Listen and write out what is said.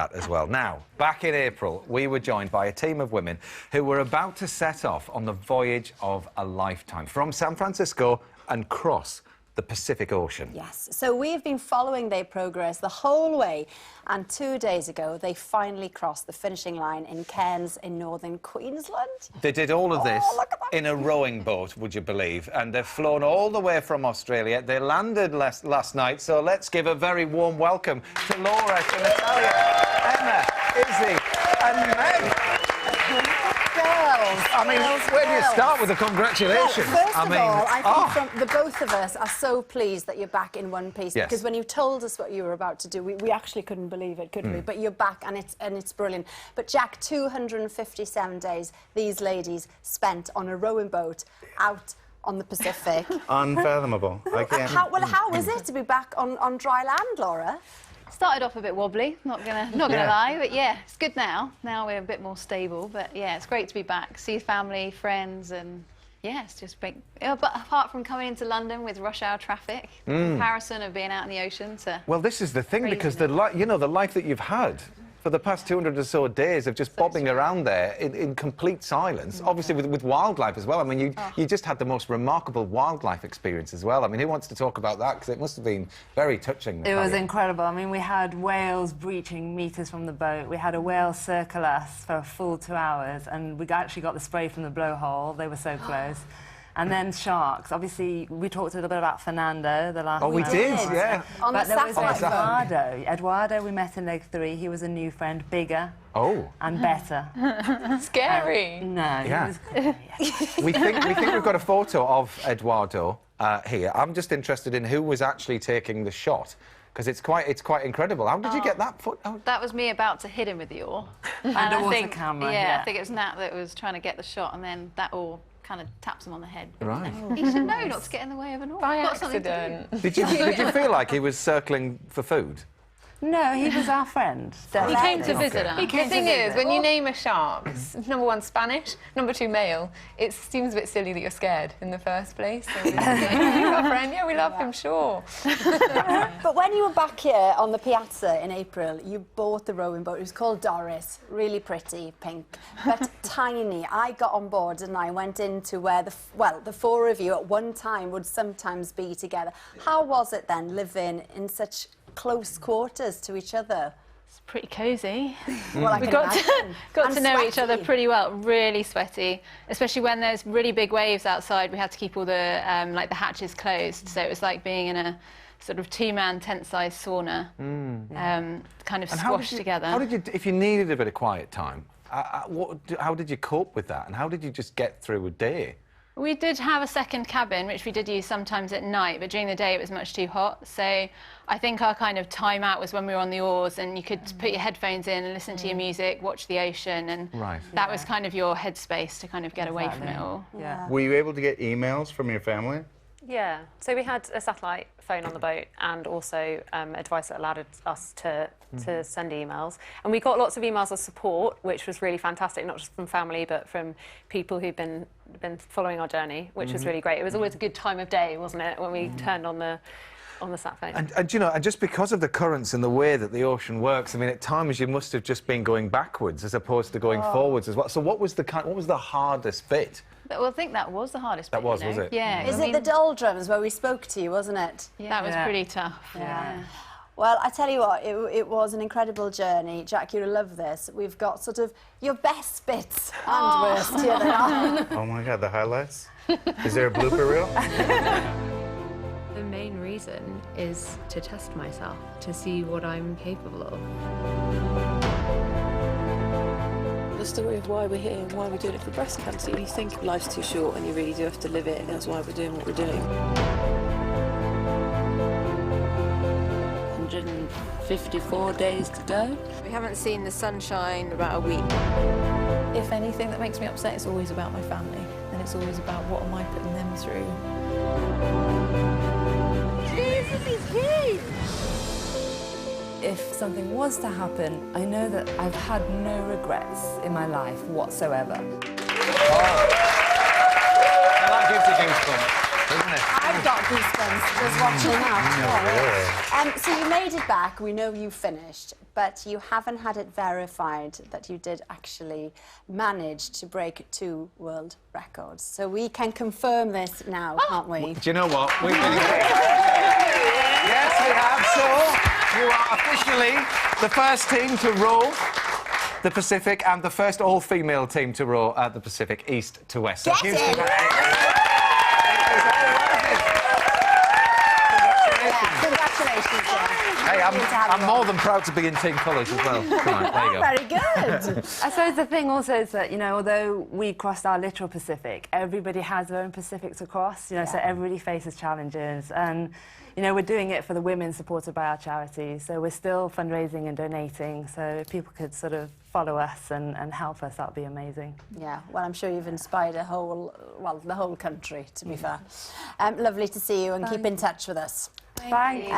that as well. Now, back in April, we were joined by a team of women who were about to set off on the voyage of a lifetime from San Francisco and cross the Pacific Ocean. Yes, so we've been following their progress the whole way, and 2 days ago they finally crossed the finishing line in Cairns in northern Queensland. They did all of this in a rowing boat, would you believe? And they've flown all the way from Australia. They landed last night, so let's give a very warm welcome to Laura, to Natalia, Emma, Izzy and Meg. I mean, where do you start with the congratulations? Well, first of all, I think the both of us are so pleased that you're back in one piece. Yes. Because when you told us what you were about to do, we actually couldn't believe it, could we? But you're back, and it's brilliant. But Jack, 257 days these ladies spent on a rowing boat out on the Pacific. Unfathomable. I can't. How is it to be back on dry land, Laura? Started off a bit wobbly, not gonna lie, but yeah, it's good now. Now we're a bit more stable, but yeah, it's great to be back, see family, friends, and yeah, it's just big. But apart from coming into London with rush hour traffic, comparison of being out in the ocean to... Well, this is the thing, because the life that you've had for the past 200 or so days of just bobbing around there in complete silence, obviously with wildlife as well. I mean, you just had the most remarkable wildlife experience as well. I mean, who wants to talk about that? Because it must have been very touching. It was incredible. I mean, we had whales breaching metres from the boat. We had a whale circle us for a full 2 hours, and we actually got the spray from the blowhole. They were so close. And then sharks. Obviously, we talked a little bit about Fernando, the last... Oh, we did, yeah. But there was Eduardo. Eduardo, we met in Leg 3. He was a new friend, bigger. Oh. And better. Scary. No. Yeah. we think we've got a photo of Eduardo here. I'm just interested in who was actually taking the shot, because it's quite incredible. How did you get that foot? Oh. That was me about to hit him with the oar. And Underwater camera. Yeah, I think it was Nat that was trying to get the shot, and then that oar kind of taps him on the head. Right. He should know not to get in the way of an oar. By accident. Did you feel like he was circling for food? No, he was our friend. He came to visit us. He came The thing is, when you name a shark, number one, Spanish, number two, male, it seems a bit silly that you're scared in the first place. So you've got a friend, yeah, we love him, sure. But when you were back here on the piazza in April, you bought the rowing boat. It was called Doris, really pretty, pink, but tiny. I got on board and I went into where the four of you at one time would sometimes be together. How was it then, living in such close quarters to each other? It's pretty cosy. Well, we got to know each other pretty well. Really sweaty, especially when there's really big waves outside. We had to keep all the like the hatches closed, so it was like being in a sort of two-man tent-sized sauna, kind of squashed together. How did you, if you needed a bit of quiet time, how did you cope with that, and how did you just get through a day? We did have a second cabin, which we did use sometimes at night, but during the day it was much too hot. So I think our kind of time out was when we were on the oars and you could put your headphones in and listen to your music, watch the ocean, and that was kind of your headspace to kind of get away from it all. Yeah. Were you able to get emails from your family? Yeah, so we had a satellite phone on the boat and also a device that allowed us to send emails. And we got lots of emails of support, which was really fantastic, not just from family, but from people who'd been following our journey, which was really great. It was always a good time of day, wasn't it, when we turned on the sat phone. And you know, and just because of the currents and the way that the ocean works, I mean, at times you must have just been going backwards as opposed to going forwards as well. So what was the hardest bit? Well, I think that was the hardest bit. That was it? Yeah. Is it the doldrums where we spoke to you, wasn't it? Yeah. That was pretty tough. Yeah. Well, I tell you what, it was an incredible journey. Jack, you'll love this. We've got sort of your best bits and worst. Here they are. Oh my God, the highlights? Is there a blooper reel? The main reason is to test myself, to see what I'm capable of. The story of why we're here and why we're doing it for breast cancer. You think life's too short and you really do have to live it, and that's why we're doing what we're doing. 154 days to go. We haven't seen the sunshine in about a week. If anything that makes me upset, it's always about my family, and it's always about what am I putting them through. Jesus is huge! If something was to happen, I know that I've had no regrets in my life whatsoever. Oh. Well, that gives you goosebumps. isn't it? I've got goosebumps just watching that. So you made it back. We know you finished, but you haven't had it verified that you did actually manage to break 2 world records. So we can confirm this now, can't we? Do you know what? We've been Yes, we have. So you are officially the first team to row the Pacific and the first all-female team to row at the Pacific east to west. So huge Congratulations, Jen. Hey, I'm more than proud to be in team colours as well. Come on, there you go. Very good. I suppose the thing also is that, you know, although we crossed our literal Pacific, everybody has their own Pacific to cross, you know, so everybody faces challenges. And, you know, we're doing it for the women supported by our charity, so we're still fundraising and donating, so if people could sort of follow us and help us, that would be amazing. Yeah, well, I'm sure you've inspired the whole country, to be fair. Lovely to see you, and keep in touch with us. Thank you.